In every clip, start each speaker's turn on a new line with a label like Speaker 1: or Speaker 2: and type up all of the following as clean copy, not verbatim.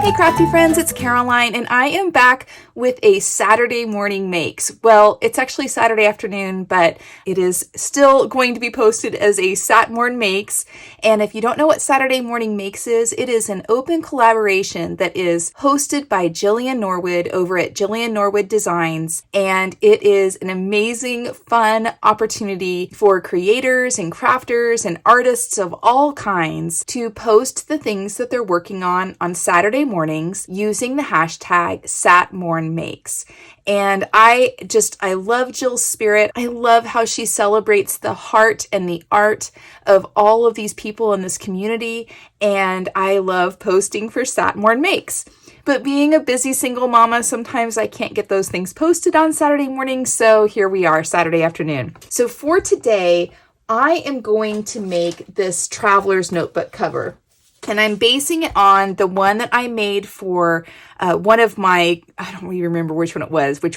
Speaker 1: Hey crafty friends, it's Caroline and I am back with a Saturday morning makes. Well, it's actually Saturday afternoon, but it is still going to be posted as a Sat Morn Makes. And if you don't know what Saturday morning makes is, it is an open collaboration that is hosted by Jillian Norwood over at Jillian Norwood Designs. And it is an amazing, fun opportunity for creators and crafters and artists of all kinds to post the things that they're working on Saturday mornings using the hashtag SatMornMakes. And I love Jill's spirit. I love how she celebrates the heart and the art of all of these people in this community. And I love posting for Satmorn Makes. But being a busy single mama, sometimes I can't get those things posted on Saturday morning. So here we are, Saturday afternoon. So for today, I am going to make this traveler's notebook cover. And I'm basing it on the one that I made for one of my, I don't even remember which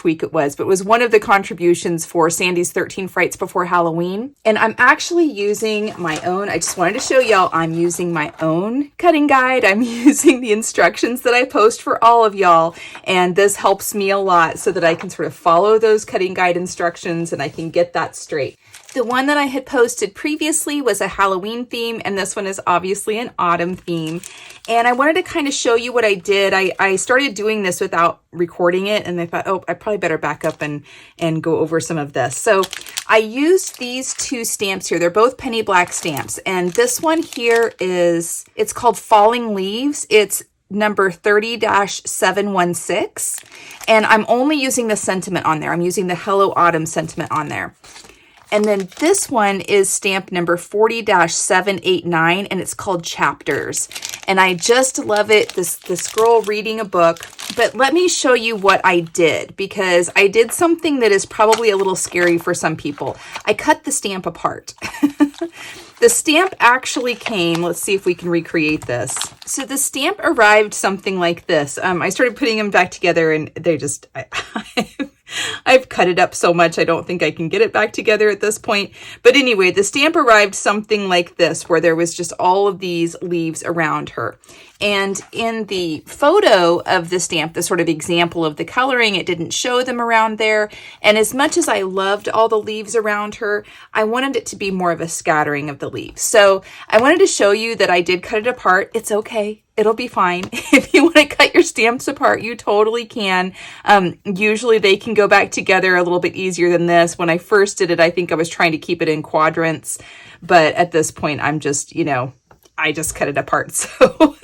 Speaker 1: week it was, but it was one of the contributions for Sandy's 13 Frights Before Halloween. And I'm actually using my own, I just wanted to show y'all, I'm using my own cutting guide. I'm using the instructions that I post for all of y'all. And this helps me a lot so that I can sort of follow those cutting guide instructions and I can get that straight. The one that I had posted previously was a Halloween theme, and this one is obviously an autumn theme. And I wanted to kind of show you what I did. I started doing this without recording it, and I thought, oh, I probably better back up and go over some of this. So I used these two stamps here. They're both penny black stamps. And this one here it's called Falling Leaves. It's number 30-716. And I'm only using the sentiment on there. I'm using the Hello Autumn sentiment on there. And then this one is stamp number 40-789, and it's called Chapters. And I just love it, this girl reading a book. But let me show you what I did, because I did something that is probably a little scary for some people. I cut the stamp apart. The stamp actually came, let's see if we can recreate this. So the stamp arrived something like this. I started putting them back together and they just, I've cut it up so much, I don't think I can get it back together at this point. But anyway, the stamp arrived something like this, where there was just all of these leaves around her. And in the photo of the stamp, the sort of example of the coloring, it didn't show them around there. And as much as I loved all the leaves around her, I wanted it to be more of a scattering of the leaves. So I wanted to show you that I did cut it apart. It's okay. It'll be fine. If you want to cut your stamps apart, you totally can. Usually they can go back together a little bit easier than this. When I first did it, I think I was trying to keep it in quadrants. But at this point, I'm just, I just cut it apart. So...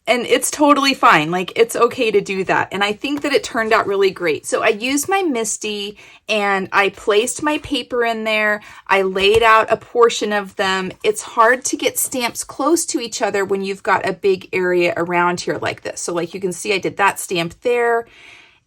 Speaker 1: And it's totally fine. Like, it's okay to do that. And I think that it turned out really great. So I used my MISTI and I placed my paper in there. I laid out a portion of them. It's hard to get stamps close to each other when you've got a big area around here like this. So like you can see, I did that stamp there.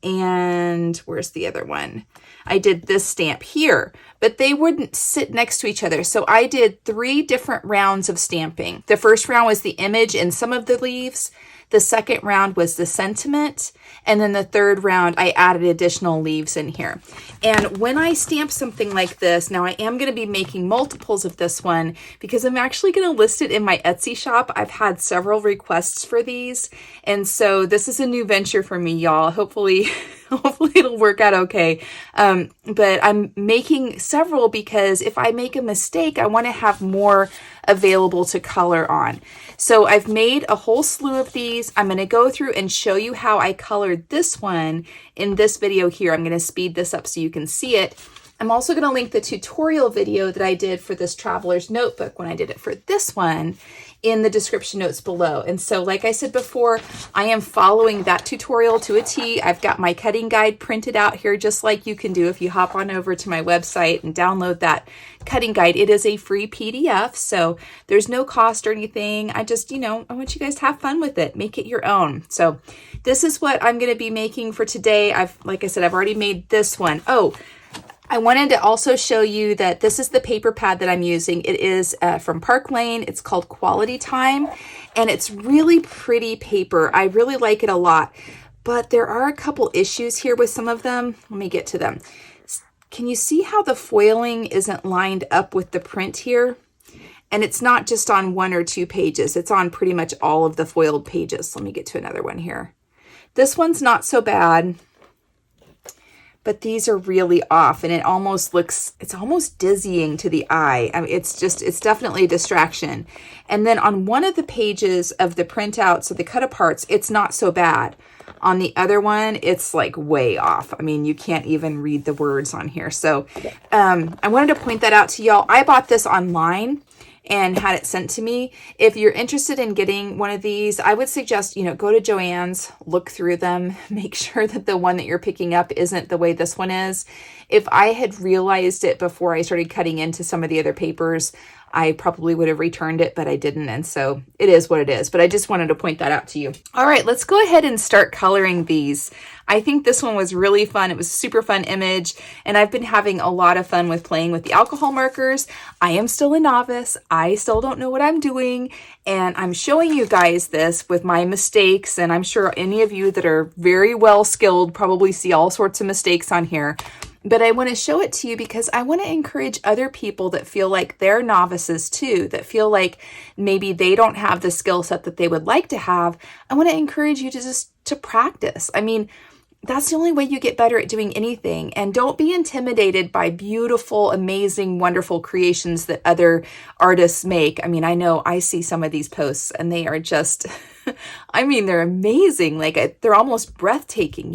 Speaker 1: And where's the other one? I did this stamp here, but they wouldn't sit next to each other. So I did 3 different rounds of stamping. The first round was the image and some of the leaves. The second round was the sentiment. And then the third round, I added additional leaves in here. And when I stamp something like this, now I am going to be making multiples of this one because I'm actually going to list it in my Etsy shop. I've had several requests for these. And so this is a new venture for me, y'all. Hopefully it'll work out okay. But I'm making several because if I make a mistake, I want to have more available to color on. So I've made a whole slew of these. I'm going to go through and show you how I colored this one in this video here. I'm going to speed this up so you can see it. I'm also going to link the tutorial video that I did for this traveler's notebook when I did it for this one in the description notes below. And so like I said before, I am following that tutorial to a T. I've got my cutting guide printed out here just like you can do if you hop on over to my website and download that cutting guide. It is a free PDF, so there's no cost or anything. I just, I want you guys to have fun with it. Make it your own. So this is what I'm going to be making for today. Like I said, I've already made this one. Oh, I wanted to also show you that this is the paper pad that I'm using. It is from Park Lane. It's called Quality Time, and it's really pretty paper. I really like it a lot, but there are a couple issues here with some of them. Let me get to them. Can you see how the foiling isn't lined up with the print here? And it's not just on 1 or 2 pages. It's on pretty much all of the foiled pages. Let me get to another one here. This one's not so bad, but these are really off, and it almost looks, it's almost dizzying to the eye. I mean, it's definitely a distraction. And then on one of the pages of the printouts or the cut aparts, it's not so bad. On the other one, it's like way off. I mean, you can't even read the words on here. So I wanted to point that out to y'all. I bought this online and had it sent to me. If you're interested in getting one of these, I would suggest, go to Joann's, look through them, make sure that the one that you're picking up isn't the way this one is. If I had realized it before I started cutting into some of the other papers, I probably would have returned it, but I didn't. And so it is what it is. But I just wanted to point that out to you. All right, let's go ahead and start coloring these. I think this one was really fun. It was a super fun image. And I've been having a lot of fun with playing with the alcohol markers. I am still a novice. I still don't know what I'm doing. And I'm showing you guys this with my mistakes. And I'm sure any of you that are very well skilled probably see all sorts of mistakes on here. But I want to show it to you because I want to encourage other people that feel like they're novices too, that feel like maybe they don't have the skill set that they would like to have. I want to encourage you to practice. I mean, that's the only way you get better at doing anything. And don't be intimidated by beautiful, amazing, wonderful creations that other artists make. I mean, I know I see some of these posts and they are just, I mean, they're amazing. Like they're almost breathtaking,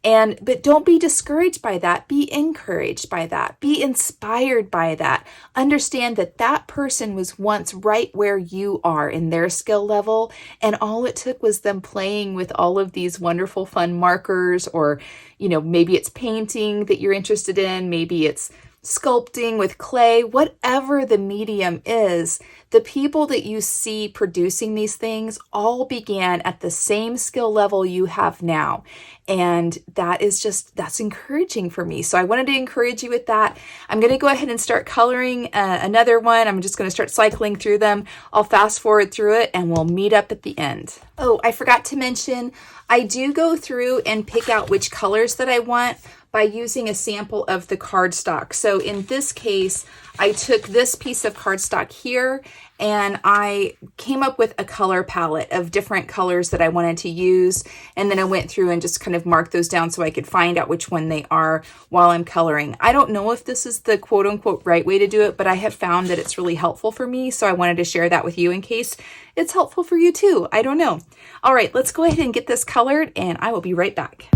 Speaker 1: but don't be discouraged by that. Be encouraged by that. Be inspired by that. Understand that that person was once right where you are in their skill level. And all it took was them playing with all of these wonderful, fun markers, or, maybe it's painting that you're interested in. Maybe it's sculpting with clay, whatever the medium is. The people that you see producing these things all began at the same skill level you have now. And that's encouraging for me. So I wanted to encourage you with that. I'm going to go ahead and start coloring another one. I'm just going to start cycling through them. I'll fast forward through it and we'll meet up at the end. Oh, I forgot to mention, I do go through and pick out which colors that I want by using a sample of the cardstock. So in this case, I took this piece of cardstock here and I came up with a color palette of different colors that I wanted to use. And then I went through and just kind of marked those down so I could find out which one they are while I'm coloring. I don't know if this is the quote unquote right way to do it, but I have found that it's really helpful for me. So I wanted to share that with you in case it's helpful for you too. I don't know. All right, let's go ahead and get this colored and I will be right back.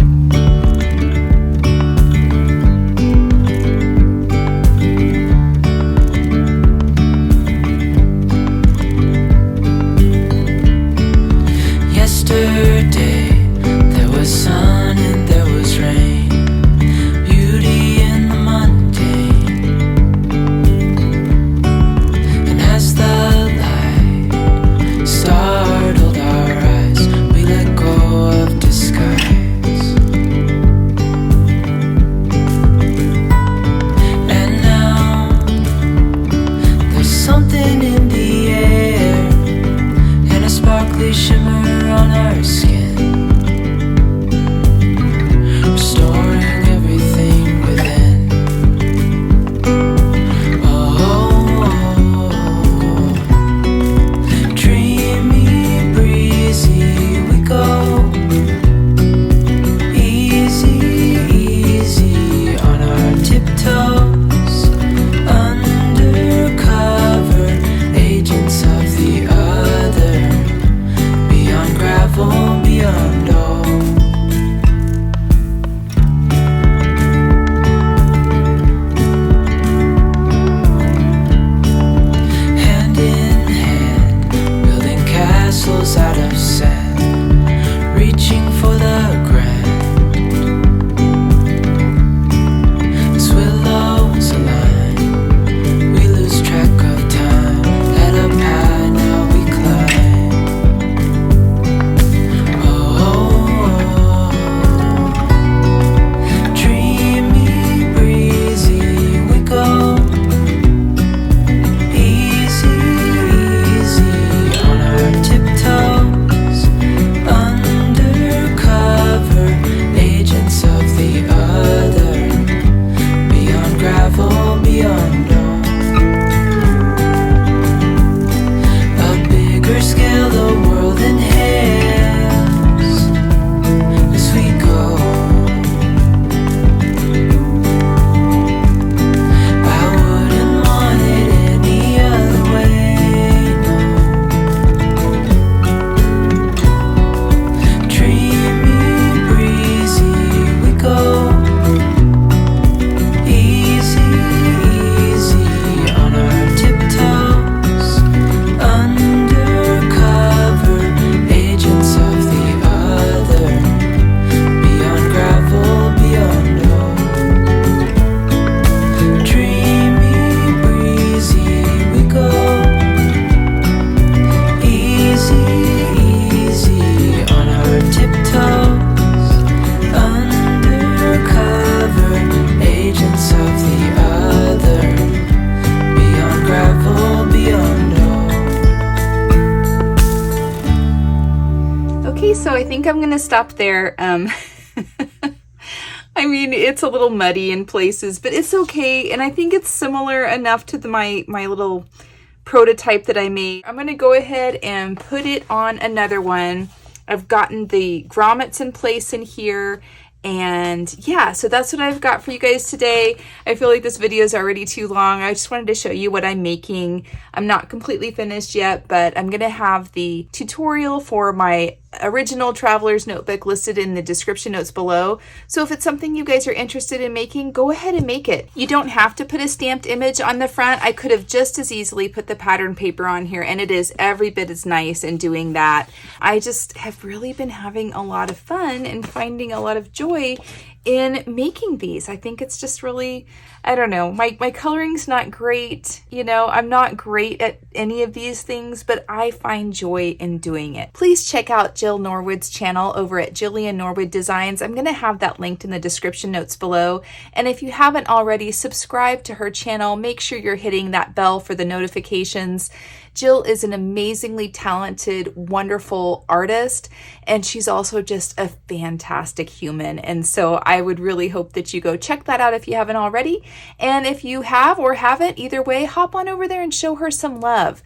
Speaker 2: Yesterday, there was sun and there was rain, beauty in the mundane. And as the light startled our eyes, we let go of disguise. And now, there's something in the air, and a sparkly shimmer on our skin, restoring everything within. Dreamy, breezy, we go. Easy, easy on our tiptoes, undercover agents of the other. Beyond gravel, beyond all.
Speaker 1: Okay, so I think I'm gonna stop there. I mean, it's a little muddy in places, but it's okay. And I think it's similar enough to my little prototype that I made. I'm gonna go ahead and put it on another one. I've gotten the grommets in place in here. And yeah, so that's what I've got for you guys today. I feel like this video is already too long. I just wanted to show you what I'm making. I'm not completely finished yet, but I'm gonna have the tutorial for my original traveler's notebook listed in the description notes below. So if it's something you guys are interested in making, go ahead and make it. You don't have to put a stamped image on the front. I could have just as easily put the pattern paper on here, and it is every bit as nice in doing that. I just have really been having a lot of fun and finding a lot of joy in making these. I think it's just really, I don't know, my coloring's not great, you know, I'm not great at any of these things, but I find joy in doing it. Please check out Jill Norwood's channel over at Jillian Norwood Designs. I'm going to have that linked in the description notes below. And if you haven't already, subscribe to her channel. Make sure you're hitting that bell for the notifications. Jill is an amazingly talented, wonderful artist, and she's also just a fantastic human. And so I would really hope that you go check that out if you haven't already. And if you have or haven't, either way, hop on over there and show her some love.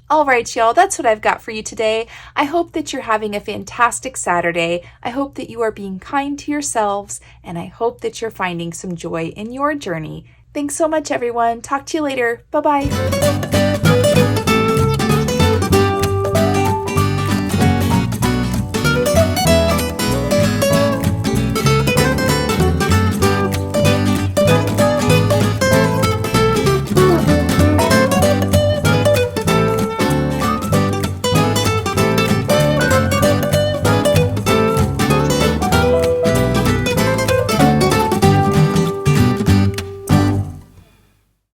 Speaker 1: All right, y'all, that's what I've got for you today. I hope that you're having a fantastic Saturday. I hope that you are being kind to yourselves, and I hope that you're finding some joy in your journey. Thanks so much, everyone. Talk to you later. Bye-bye.